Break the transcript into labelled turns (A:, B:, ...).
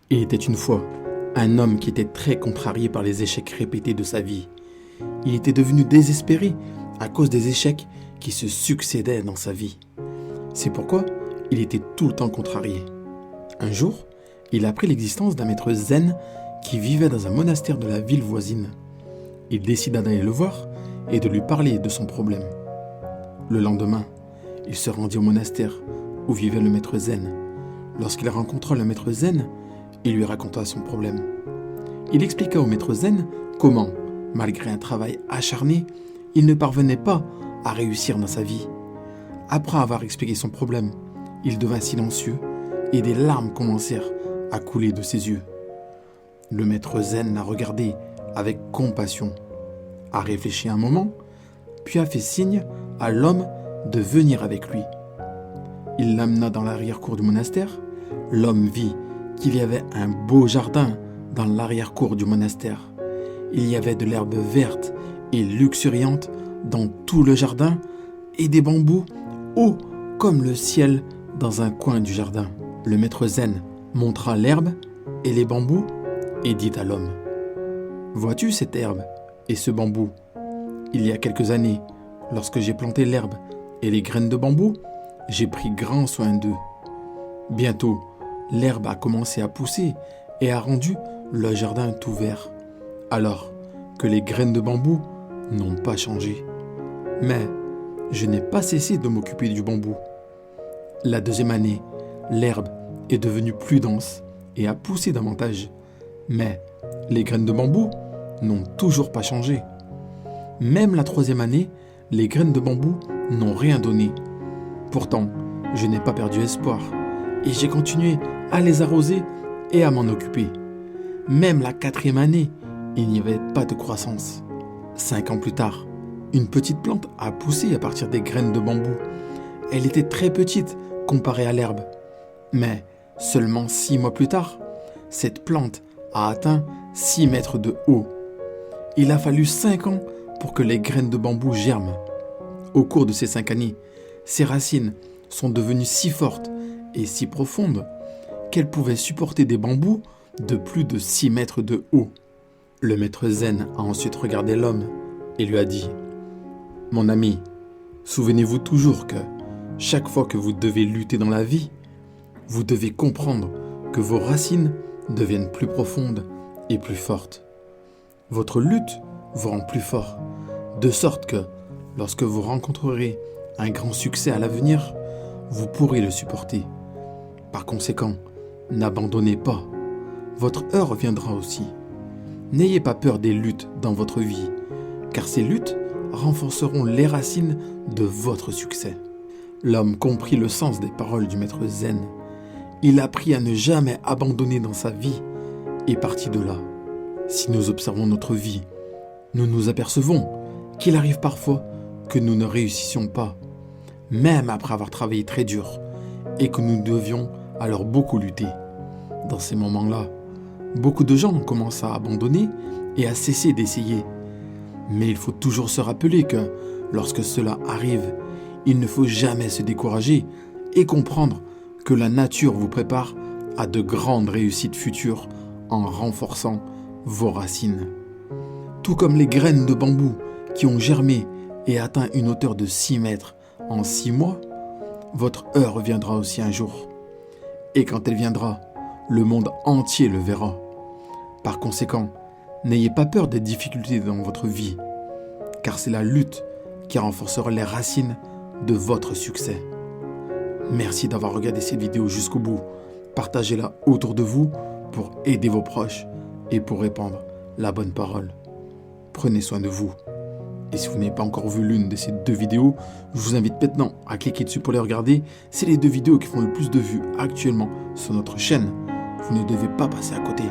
A: Il était une fois un homme qui était très contrarié par les échecs répétés de sa vie. Il était devenu désespéré à cause des échecs qui se succédaient dans sa vie. C'est pourquoi il était tout le temps contrarié. Un jour, il apprit l'existence d'un maître zen qui vivait dans un monastère de la ville voisine. Il décida d'aller le voir et de lui parler de son problème. Le lendemain, il se rendit au monastère où vivait le maître zen. Lorsqu'il rencontra le maître zen, il lui raconta son problème. Il expliqua au maître zen comment, malgré un travail acharné, il ne parvenait pas à réussir dans sa vie. Après avoir expliqué son problème, il devint silencieux et des larmes commencèrent à couler de ses yeux. Le maître zen l'a regardé avec compassion, a réfléchi un moment, puis a fait signe à l'homme de venir avec lui. Il l'amena dans l'arrière-cour du monastère. L'homme vit qu'il y avait un beau jardin dans l'arrière-cour du monastère. Il y avait de l'herbe verte et luxuriante dans tout le jardin et des bambous hauts comme le ciel dans un coin du jardin. Le maître zen montra l'herbe et les bambous et dit à l'homme : « Vois-tu cette herbe et ce bambou ? Il y a quelques années, lorsque j'ai planté l'herbe et les graines de bambou, j'ai pris grand soin d'eux. Bientôt, l'herbe a commencé à pousser et a rendu le jardin tout vert, alors que les graines de bambou n'ont pas changé. Mais je n'ai pas cessé de m'occuper du bambou. La deuxième année, l'herbe est devenue plus dense et a poussé davantage. Mais les graines de bambou n'ont toujours pas changé. Même la troisième année, les graines de bambou n'ont rien donné. Pourtant, je n'ai pas perdu espoir et j'ai continué à les arroser et à m'en occuper. Même la quatrième année, il n'y avait pas de croissance. 5 ans plus tard, une petite plante a poussé à partir des graines de bambou. Elle était très petite comparée à l'herbe. Mais seulement 6 mois plus tard, cette plante a atteint 6 mètres de haut. Il a fallu 5 ans pour que les graines de bambou germent. Au cours de ces 5 années, ses racines sont devenues si fortes et si profondes qu'elles pouvaient supporter des bambous de plus de 6 mètres de haut. Le maître zen a ensuite regardé l'homme et lui a dit : « Mon ami, souvenez-vous toujours que chaque fois que vous devez lutter dans la vie, vous devez comprendre que vos racines deviennent plus profondes et plus fortes. Votre lutte vous rend plus fort, de sorte que lorsque vous rencontrerez un grand succès à l'avenir, vous pourrez le supporter. Par conséquent, n'abandonnez pas. Votre heure viendra aussi. N'ayez pas peur des luttes dans votre vie, car ces luttes renforceront les racines de votre succès. » L'homme comprit le sens des paroles du maître zen. Il apprit à ne jamais abandonner dans sa vie et partit de là. Si nous observons notre vie, nous nous apercevons qu'il arrive parfois que nous ne réussissions pas, même après avoir travaillé très dur, et que nous devions alors beaucoup lutter. Dans ces moments-là, beaucoup de gens commencent à abandonner et à cesser d'essayer. Mais il faut toujours se rappeler que, lorsque cela arrive, il ne faut jamais se décourager et comprendre que la nature vous prépare à de grandes réussites futures en renforçant vos racines. Tout comme les graines de bambou qui ont germé et atteint une hauteur de 6 mètres en 6 mois, votre heure viendra aussi un jour. Et quand elle viendra, le monde entier le verra. Par conséquent, n'ayez pas peur des difficultés dans votre vie, car c'est la lutte qui renforcera les racines de votre succès. Merci d'avoir regardé cette vidéo jusqu'au bout. Partagez-la autour de vous pour aider vos proches et pour répandre la bonne parole. Prenez soin de vous. Et si vous n'avez pas encore vu l'une de ces 2 vidéos, je vous invite maintenant à cliquer dessus pour les regarder. C'est les 2 vidéos qui font le plus de vues actuellement sur notre chaîne. Vous ne devez pas passer à côté.